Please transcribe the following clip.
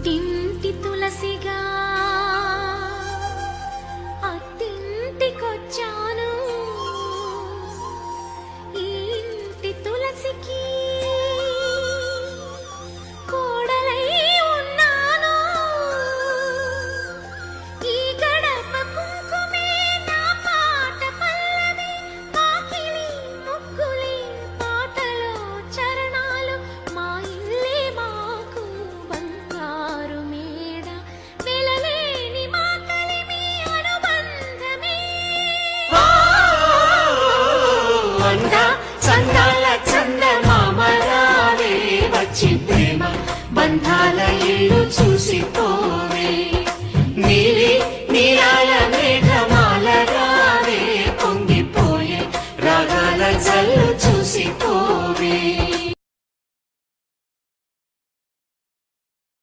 పుట్టింటి తులసిగా అత్తింటికొచ్చాను. ఈ ఇంటి తులసికి కోడలై ఉన్నాను. ఈ గడప కుంకుమే నా పాట పల్లవి, వాకిలి ముగ్గులే పాటలో చరణాలు. మా ఇల్లే మాకు బంగారు మేడ, వెలలేని మా కలిమి అనుబంధమే. చందాల చందమామరావే వచ్చి ప్రేమ బంధాల ఇల్లు చూసిపోవే.